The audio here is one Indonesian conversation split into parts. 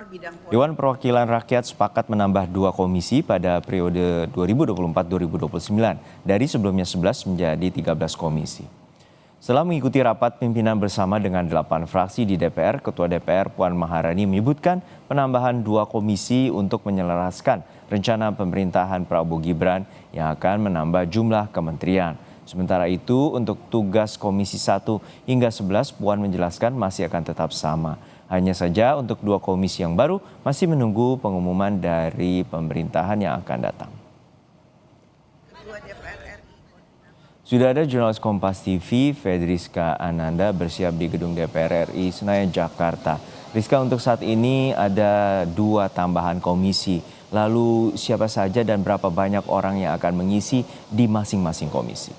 bidang politik. Dewan Perwakilan Rakyat sepakat menambah 2 komisi pada periode 2024-2029 dari sebelumnya 11 menjadi 13 komisi. Setelah mengikuti rapat pimpinan bersama dengan 8 fraksi di DPR, Ketua DPR Puan Maharani menyebutkan penambahan 2 komisi untuk menyelaraskan rencana pemerintahan Prabowo Gibran yang akan menambah jumlah kementerian. Sementara itu, untuk tugas Komisi 1 hingga 11, Puan menjelaskan masih akan tetap sama. Hanya saja untuk 2 komisi yang baru masih menunggu pengumuman dari pemerintahan yang akan datang. Sudah ada jurnalis Kompas TV, Fedriska Ananda bersiap di gedung DPR RI Senayan, Jakarta. Rizka, untuk saat ini ada 2 tambahan komisi. Lalu siapa saja dan berapa banyak orang yang akan mengisi di masing-masing komisi?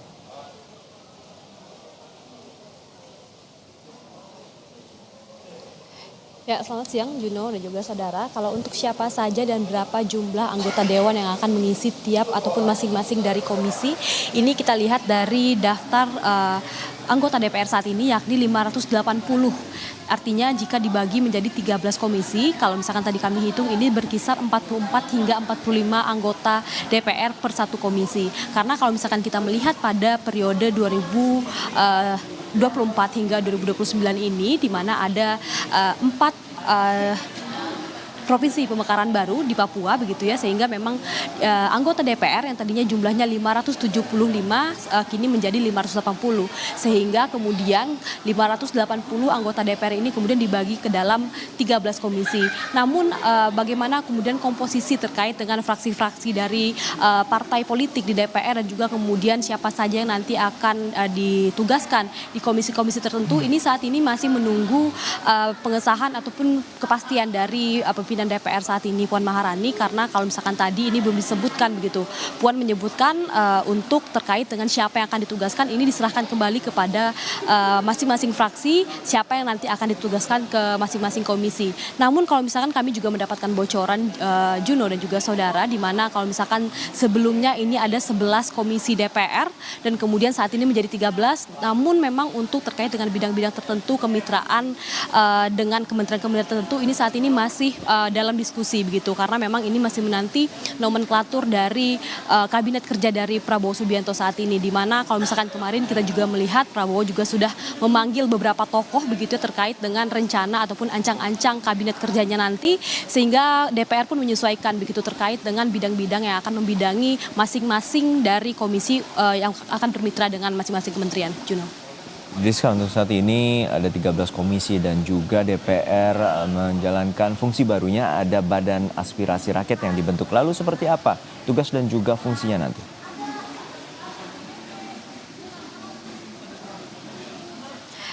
Ya, selamat siang Juno dan juga saudara. Kalau untuk siapa saja dan berapa jumlah anggota dewan yang akan mengisi tiap ataupun masing-masing dari komisi, ini kita lihat dari daftar anggota DPR saat ini yakni 580. Artinya jika dibagi menjadi 13 komisi, kalau misalkan tadi kami hitung ini berkisar 44 hingga 45 anggota DPR per satu komisi. Karena kalau misalkan kita melihat pada periode 2024 hingga 2029 ini, di mana ada 4 provinsi pemekaran baru di Papua begitu ya, sehingga memang anggota DPR yang tadinya jumlahnya 575 kini menjadi 580, sehingga kemudian 580 anggota DPR ini kemudian dibagi ke dalam 13 komisi. Namun bagaimana kemudian komposisi terkait dengan fraksi-fraksi dari partai politik di DPR dan juga kemudian siapa saja yang nanti akan ditugaskan di komisi-komisi tertentu, ini saat ini masih menunggu pengesahan ataupun kepastian dari pimpinan DPR saat ini, Puan Maharani, karena kalau misalkan tadi ini belum disebutkan begitu. Puan menyebutkan untuk terkait dengan siapa yang akan ditugaskan ini diserahkan kembali kepada masing-masing fraksi, siapa yang nanti akan ditugaskan ke masing-masing komisi. Namun kalau misalkan kami juga mendapatkan bocoran Juno dan juga saudara, di mana kalau misalkan sebelumnya ini ada 11 komisi DPR dan kemudian saat ini menjadi 13, namun memang untuk terkait dengan bidang-bidang tertentu, kemitraan dengan kementerian-kementerian tertentu, ini saat ini masih dalam diskusi begitu, karena memang ini masih menanti nomenklatur dari kabinet kerja dari Prabowo Subianto saat ini, di mana kalau misalkan kemarin kita juga melihat Prabowo juga sudah memanggil beberapa tokoh begitu terkait dengan rencana ataupun ancang-ancang kabinet kerjanya nanti, sehingga DPR pun menyesuaikan begitu terkait dengan bidang-bidang yang akan membidangi masing-masing dari komisi yang akan bermitra dengan masing-masing kementerian. Juno. Rizka, untuk saat ini ada 13 komisi dan juga DPR menjalankan fungsi barunya, ada Badan Aspirasi Rakyat yang dibentuk. Lalu seperti apa tugas dan juga fungsinya nanti?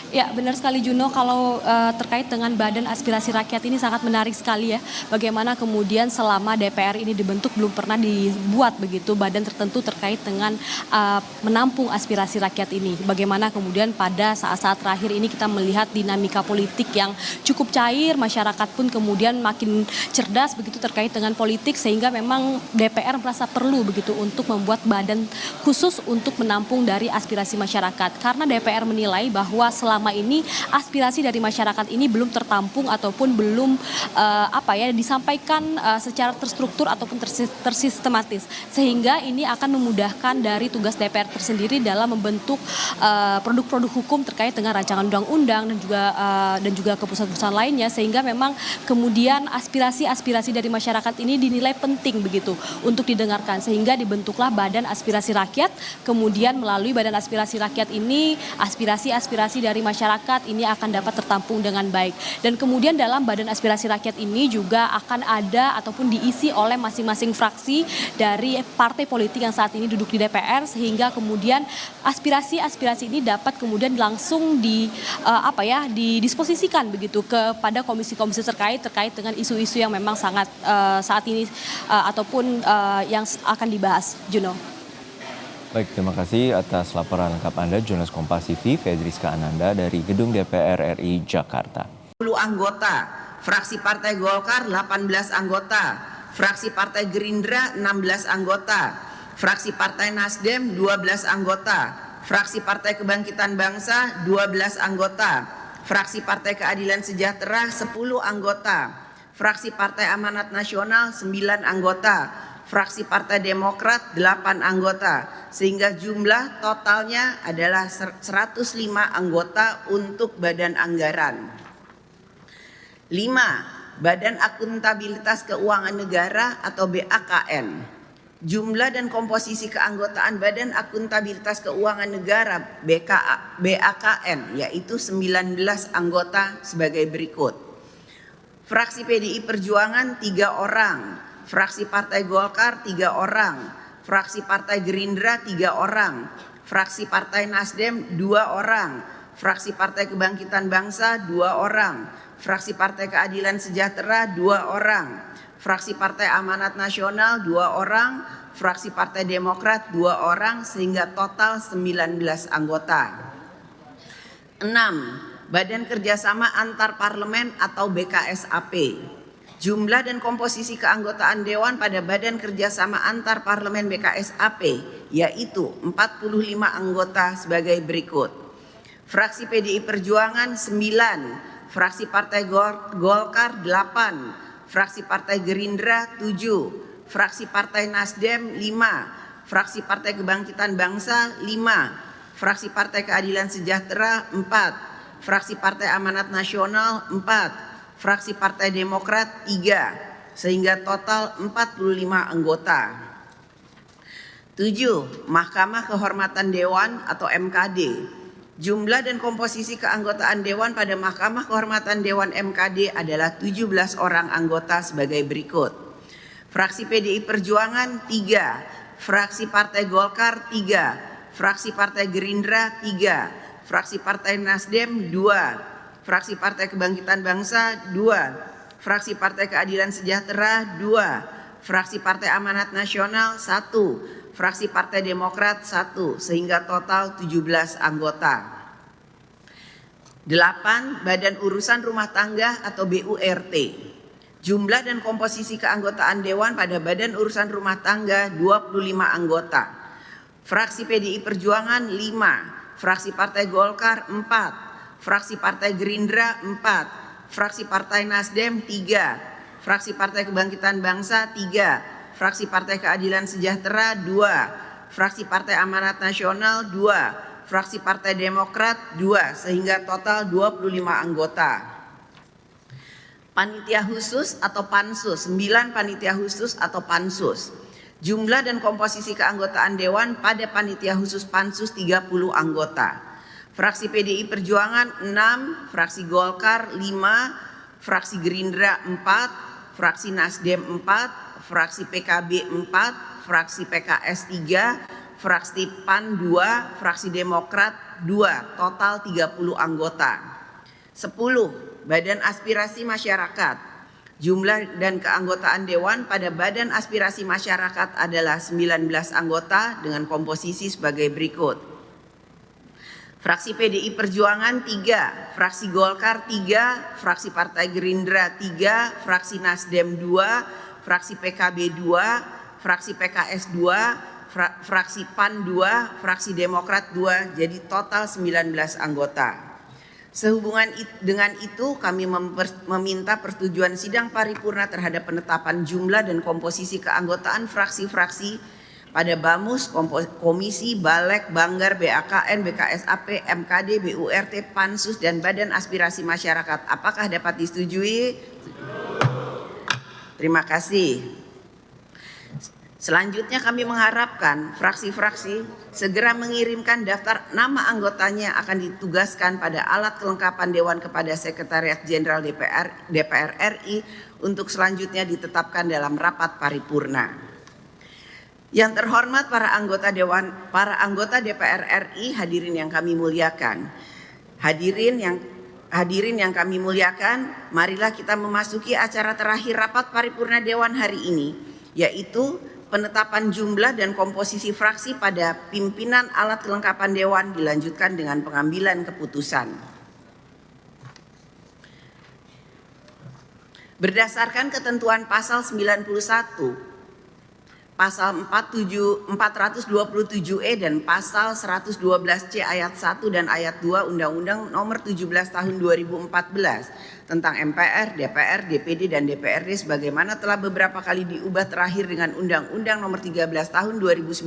Ya, benar sekali Juno, kalau terkait dengan Badan Aspirasi Rakyat ini sangat menarik sekali ya. Bagaimana kemudian selama DPR ini dibentuk belum pernah dibuat begitu badan tertentu terkait dengan menampung aspirasi rakyat ini. Bagaimana kemudian pada saat-saat terakhir ini kita melihat dinamika politik yang cukup cair, masyarakat pun kemudian makin cerdas begitu terkait dengan politik, sehingga memang DPR merasa perlu begitu untuk membuat badan khusus untuk menampung dari aspirasi masyarakat. Karena DPR menilai bahwa selama ini aspirasi dari masyarakat ini belum tertampung ataupun belum disampaikan secara terstruktur ataupun tersistematis, sehingga ini akan memudahkan dari tugas DPR tersendiri dalam membentuk produk-produk hukum terkait dengan rancangan undang-undang dan juga keputusan-keputusan lainnya, sehingga memang kemudian aspirasi-aspirasi dari masyarakat ini dinilai penting begitu untuk didengarkan, sehingga dibentuklah Badan Aspirasi Rakyat. Kemudian melalui Badan Aspirasi Rakyat ini aspirasi-aspirasi dari masyarakat ini akan dapat tertampung dengan baik. Dan kemudian dalam Badan Aspirasi Rakyat ini juga akan ada ataupun diisi oleh masing-masing fraksi dari partai politik yang saat ini duduk di DPR, sehingga kemudian aspirasi-aspirasi ini dapat kemudian langsung didisposisikan begitu kepada komisi-komisi terkait dengan isu-isu yang memang sangat saat ini ataupun yang akan dibahas. Juno. Baik, terima kasih atas laporan lengkap Anda, jurnalis Kompas TV, Fedriska Ananda dari Gedung DPR RI Jakarta. 10 anggota, fraksi Partai Golkar 18 anggota, fraksi Partai Gerindra 16 anggota, fraksi Partai Nasdem 12 anggota, fraksi Partai Kebangkitan Bangsa 12 anggota, fraksi Partai Keadilan Sejahtera 10 anggota, Fraksi Partai Amanat Nasional 9 anggota, fraksi Partai Demokrat 8 anggota, sehingga jumlah totalnya adalah 105 anggota untuk Badan Anggaran. 5. Badan Akuntabilitas Keuangan Negara atau BAKN. Jumlah dan komposisi keanggotaan Badan Akuntabilitas Keuangan Negara BAKN yaitu 19 anggota sebagai berikut. Fraksi PDI Perjuangan 3 orang, fraksi Partai Golkar 3 orang, fraksi Partai Gerindra 3 orang, fraksi Partai Nasdem 2 orang, fraksi Partai Kebangkitan Bangsa 2 orang, fraksi Partai Keadilan Sejahtera 2 orang, fraksi Partai Amanat Nasional 2 orang, fraksi Partai Demokrat 2 orang, sehingga total 19 anggota. 6. Badan Kerjasama Antar Parlemen atau BKSAP. Jumlah dan komposisi keanggotaan Dewan pada Badan Kerjasama Antar Parlemen BKSAP yaitu 45 anggota sebagai berikut. Fraksi PDI Perjuangan 9, fraksi Partai Golkar 8, fraksi Partai Gerindra 7, fraksi Partai Nasdem 5, fraksi Partai Kebangkitan Bangsa 5, fraksi Partai Keadilan Sejahtera 4, fraksi Partai Amanat Nasional 4, fraksi Partai Demokrat 3, sehingga total 45 anggota. 7. Mahkamah Kehormatan Dewan atau MKD. Jumlah dan komposisi keanggotaan Dewan pada Mahkamah Kehormatan Dewan MKD adalah 17 orang anggota sebagai berikut. Fraksi PDI Perjuangan 3, fraksi Partai Golkar 3, fraksi Partai Gerindra 3, fraksi Partai Nasdem 2, fraksi Partai Kebangkitan Bangsa 2, fraksi Partai Keadilan Sejahtera 2, fraksi Partai Amanat Nasional 1, fraksi Partai Demokrat 1, sehingga total 17 anggota. 8. Badan Urusan Rumah Tangga atau BURT. Jumlah dan komposisi keanggotaan Dewan pada Badan Urusan Rumah Tangga 25 anggota. Fraksi PDI Perjuangan 5, fraksi Partai Golkar 4, fraksi Partai Gerindra 4, fraksi Partai Nasdem 3, fraksi Partai Kebangkitan Bangsa 3, fraksi Partai Keadilan Sejahtera 2, fraksi Partai Amanat Nasional 2, fraksi Partai Demokrat 2, sehingga total 25 anggota. Panitia khusus atau Pansus, 9 panitia khusus atau Pansus. Jumlah dan komposisi keanggotaan Dewan pada panitia khusus Pansus 30 anggota. Fraksi PDI Perjuangan 6, fraksi Golkar 5, fraksi Gerindra 4, fraksi Nasdem 4, fraksi PKB 4, fraksi PKS 3, fraksi PAN 2, fraksi Demokrat 2, total 30 anggota. 10. Badan Aspirasi Masyarakat. Jumlah dan keanggotaan Dewan pada Badan Aspirasi Masyarakat adalah 19 anggota dengan komposisi sebagai berikut. Fraksi PDI Perjuangan 3, fraksi Golkar 3, fraksi Partai Gerindra 3, fraksi Nasdem 2, fraksi PKB 2, fraksi PKS 2, fraksi PAN 2, fraksi Demokrat 2, jadi total 19 anggota. Sehubungan dengan itu kami meminta persetujuan sidang paripurna terhadap penetapan jumlah dan komposisi keanggotaan fraksi-fraksi pada Bamus, Komisi, Balek, Banggar, BAKN, BKSAP, MKD, BURT, Pansus, dan Badan Aspirasi Masyarakat. Apakah dapat disetujui? Terima kasih. Selanjutnya kami mengharapkan fraksi-fraksi segera mengirimkan daftar nama anggotanya akan ditugaskan pada alat kelengkapan Dewan kepada Sekretariat Jenderal DPR RI untuk selanjutnya ditetapkan dalam rapat paripurna. Yang terhormat para anggota DPR RI, hadirin yang kami muliakan. Hadirin yang kami muliakan, marilah kita memasuki acara terakhir rapat paripurna Dewan hari ini, yaitu penetapan jumlah dan komposisi fraksi pada pimpinan alat kelengkapan Dewan dilanjutkan dengan pengambilan keputusan. Berdasarkan ketentuan pasal 91 Pasal 427E dan Pasal 112C ayat 1 dan ayat 2 Undang-Undang Nomor 17 Tahun 2014 tentang MPR, DPR, DPD, dan DPRD sebagaimana telah beberapa kali diubah terakhir dengan Undang-Undang Nomor 13 Tahun 2019.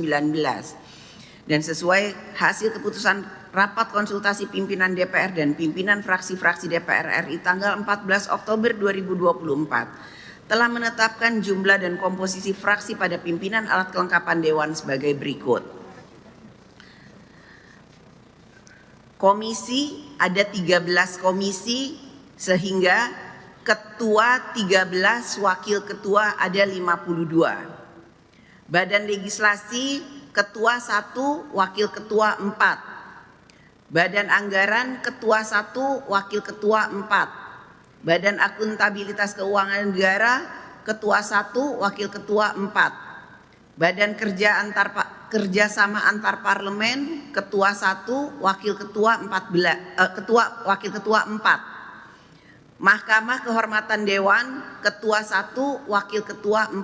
Dan sesuai hasil keputusan rapat konsultasi pimpinan DPR dan pimpinan fraksi-fraksi DPR RI tanggal 14 Oktober 2024 telah menetapkan jumlah dan komposisi fraksi pada pimpinan alat kelengkapan Dewan sebagai berikut. Komisi ada 13 komisi sehingga ketua 13, wakil ketua ada 52. Badan legislasi ketua 1, wakil ketua 4. Badan anggaran ketua 1, wakil ketua 4. Badan Akuntabilitas Keuangan Negara ketua 1, wakil ketua 4. Badan Kerjasama Antar Parlemen ketua 1, wakil ketua 4. Mahkamah Kehormatan Dewan ketua 1, wakil ketua 4.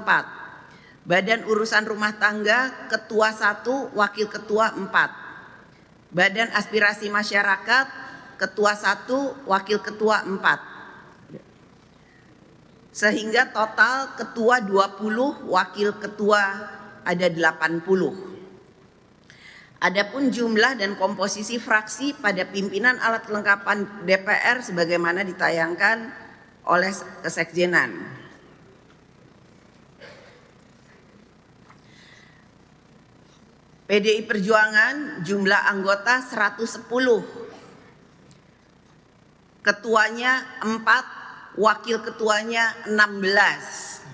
Badan Urusan Rumah Tangga ketua 1, wakil ketua 4. Badan Aspirasi Masyarakat ketua 1, wakil ketua 4. Sehingga total ketua 20, wakil ketua ada 80. Adapun jumlah dan komposisi fraksi pada pimpinan alat kelengkapan DPR sebagaimana ditayangkan oleh Kesekjenan. PDI Perjuangan jumlah anggota 110. Ketuanya 4, wakil ketuanya 16.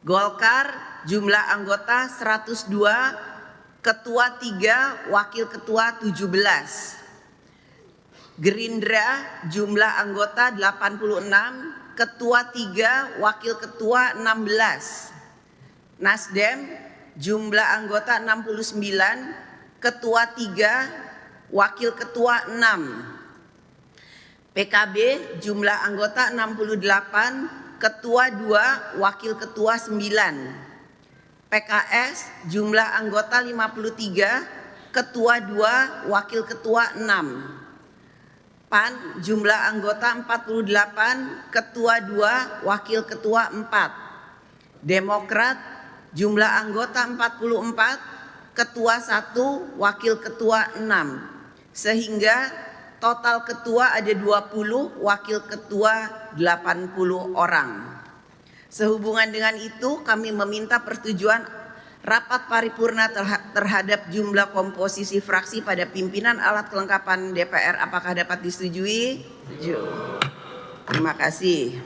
Golkar jumlah anggota 102, ketua 3, wakil ketua 17. Gerindra jumlah anggota 86, ketua 3, wakil ketua 16. Nasdem jumlah anggota 69, ketua 3, wakil ketua 6. PKB jumlah anggota 68, ketua 2, wakil ketua 9. PKS jumlah anggota 53, ketua 2, wakil ketua 6. PAN jumlah anggota 48, ketua 2, wakil ketua 4. Demokrat jumlah anggota 44, ketua 1, wakil ketua 6. Sehingga total ketua ada 20, wakil ketua 80 orang. Sehubungan dengan itu kami meminta persetujuan rapat paripurna terhadap jumlah komposisi fraksi pada pimpinan alat kelengkapan DPR. Apakah dapat disetujui? Terima kasih.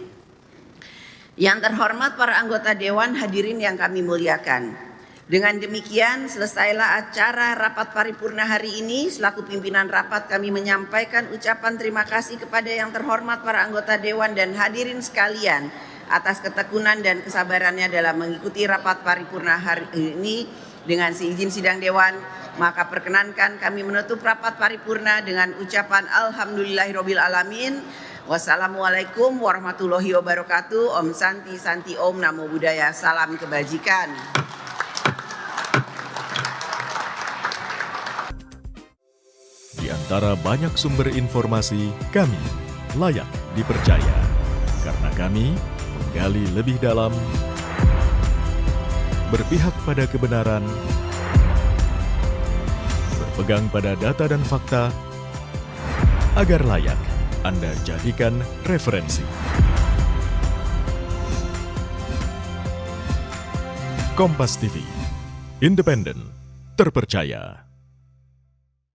Yang terhormat para anggota Dewan, hadirin yang kami muliakan. Dengan demikian selesailah acara rapat paripurna hari ini. Selaku pimpinan rapat kami menyampaikan ucapan terima kasih kepada yang terhormat para anggota Dewan dan hadirin sekalian atas ketekunan dan kesabarannya dalam mengikuti rapat paripurna hari ini. Dengan seizin sidang Dewan, maka perkenankan kami menutup rapat paripurna dengan ucapan Alhamdulillahirabbil alamin. Wassalamualaikum warahmatullahi wabarakatuh. Om Santi Santi Om, Namo Buddhaya, salam kebajikan. Di antara banyak sumber informasi, kami layak dipercaya karena kami menggali lebih dalam, berpihak pada kebenaran, berpegang pada data dan fakta, agar layak Anda jadikan referensi. Kompas TV, independen, terpercaya.